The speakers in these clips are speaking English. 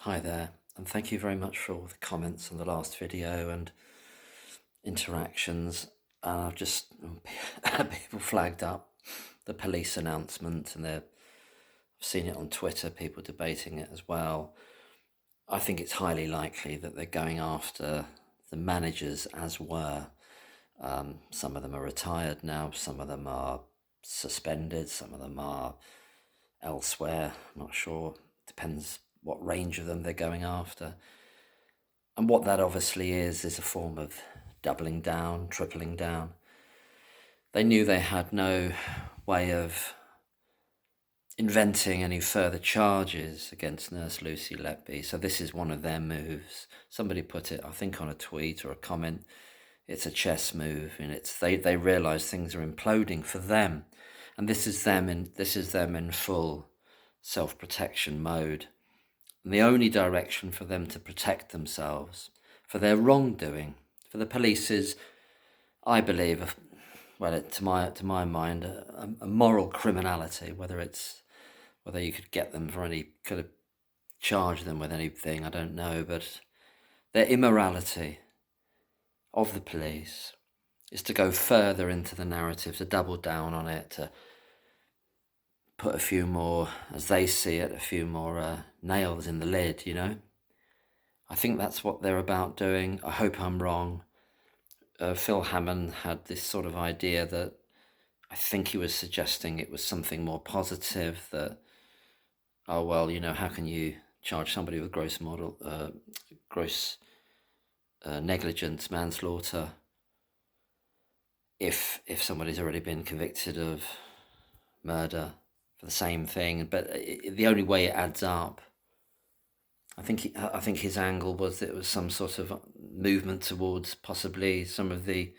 Hi there, and thank you very much for all the comments on the last video and interactions. I've just people flagged up the police announcement, and I've seen it on Twitter, people debating it as well. I think it's highly likely that they're going after the managers as were. Some of them are retired now, some of them are suspended, some of them are elsewhere. I'm not sure. Depends what range of them they're going after. And what that obviously is a form of doubling down, tripling down. They knew they had no way of inventing any further charges against Nurse Lucy Letby, so this is one of their moves. Somebody put it, I think, on a tweet or a comment. It's a chess move, and they realise things are imploding for them, and this is them in full self-protection mode. And the only direction for them to protect themselves for their wrongdoing, for the police, is, I believe, to my mind, a moral criminality. Whether you could get them for could have charged them with anything, I don't know, but their immorality of the police is to go further into the narrative, to double down on it, to put a few more, as they see it, a few more nails in the lid, I think that's what they're about doing. I hope I'm wrong. Phil Hammond had this sort of idea that I think he was suggesting it was something more positive, that, oh, well, how can you charge somebody with gross negligence, manslaughter, if somebody's already been convicted of murder for the same thing? But the only way it adds up, I think his angle was that it was some sort of movement towards possibly some of the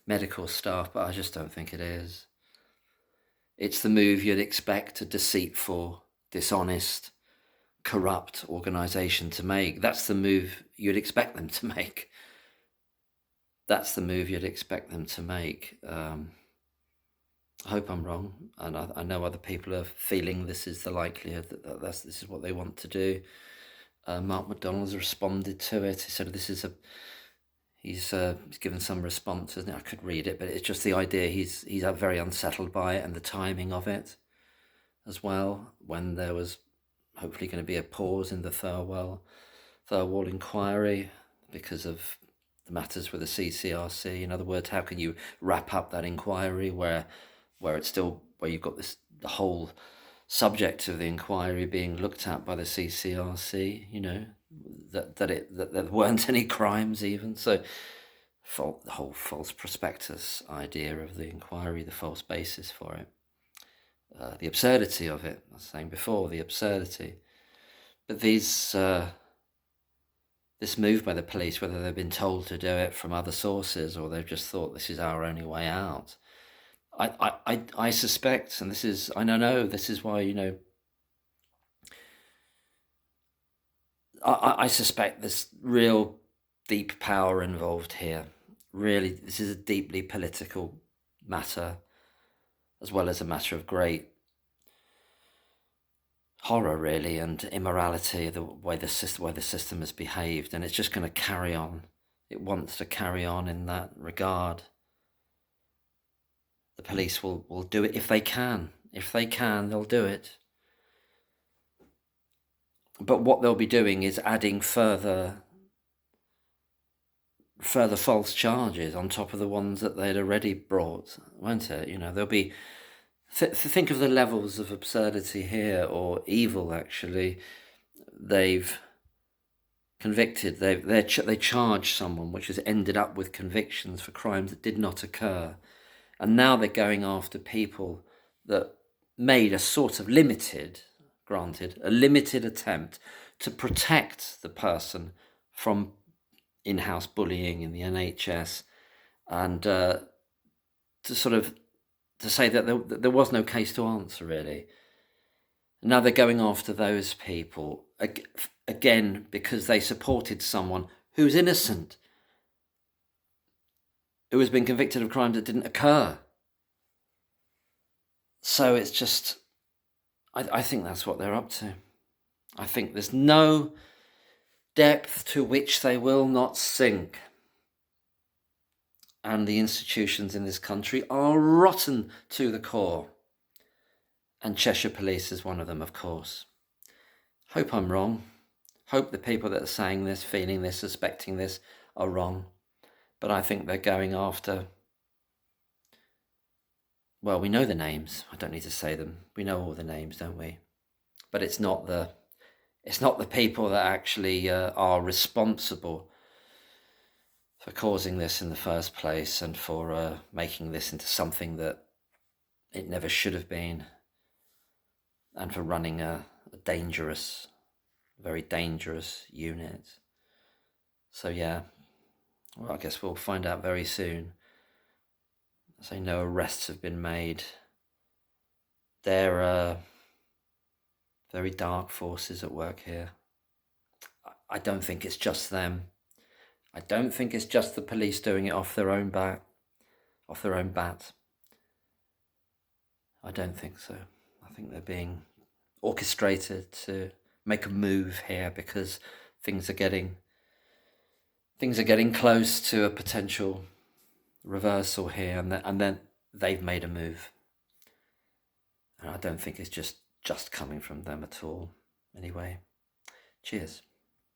medical staff, but I just don't think it is. It's the move you'd expect a deceitful, dishonest, corrupt organisation to make. That's the move you'd expect them to make. That's the move you'd expect them to make. I hope I'm wrong, and I know other people are feeling this is the likelihood that this is what they want to do. Mark McDonald's responded to it. He said he's given some response. I could read it, but it's just the idea he's very unsettled by it, and the timing of it as well, when there was hopefully going to be a pause in the Thirlwall inquiry because of the matters with the CCRC. In other words, how can you wrap up that inquiry where you've got the whole subject of the inquiry being looked at by the CCRC, that there weren't any crimes even. So the whole false prospectus idea of the inquiry, the false basis for it, the absurdity of it, I was saying before, the absurdity. But this move by the police, whether they've been told to do it from other sources or they've just thought this is our only way out, I suspect, and this is why, I suspect there's real deep power involved here. Really, this is a deeply political matter, as well as a matter of great horror, really, and immorality, the way the system has behaved, and it's just going to carry on. It wants to carry on in that regard. The police will do it if they can. If they can, they'll do it. But what they'll be doing is adding further false charges on top of the ones that they'd already brought, won't it? There'll be... think of the levels of absurdity here, or evil, actually. They've convicted, they charged someone, which has ended up with convictions for crimes that did not occur. And now they're going after people that made a sort of limited attempt to protect the person from in-house bullying in the NHS, and to say that there was no case to answer, really. Now they're going after those people again because they supported someone who's innocent, who has been convicted of crimes that didn't occur. So it's just, I think that's what they're up to. I think there's no depth to which they will not sink. And the institutions in this country are rotten to the core. And Cheshire Police is one of them, of course. Hope I'm wrong. Hope the people that are saying this, feeling this, suspecting this are wrong. But I think they're going after... Well, we know the names. I don't need to say them. We know all the names, don't we? But it's not the people that actually are responsible for causing this in the first place and for making this into something that it never should have been, and for running a dangerous, very dangerous unit. So yeah, well, I guess we'll find out very soon. So no arrests have been made. There are very dark forces at work here. I don't think it's just them. I don't think it's just the police doing it off their own bat. I don't think so. I think they're being orchestrated to make a move here because things are getting close to a potential reversal here, and then they've made a move. And I don't think it's just coming from them at all. Anyway, cheers.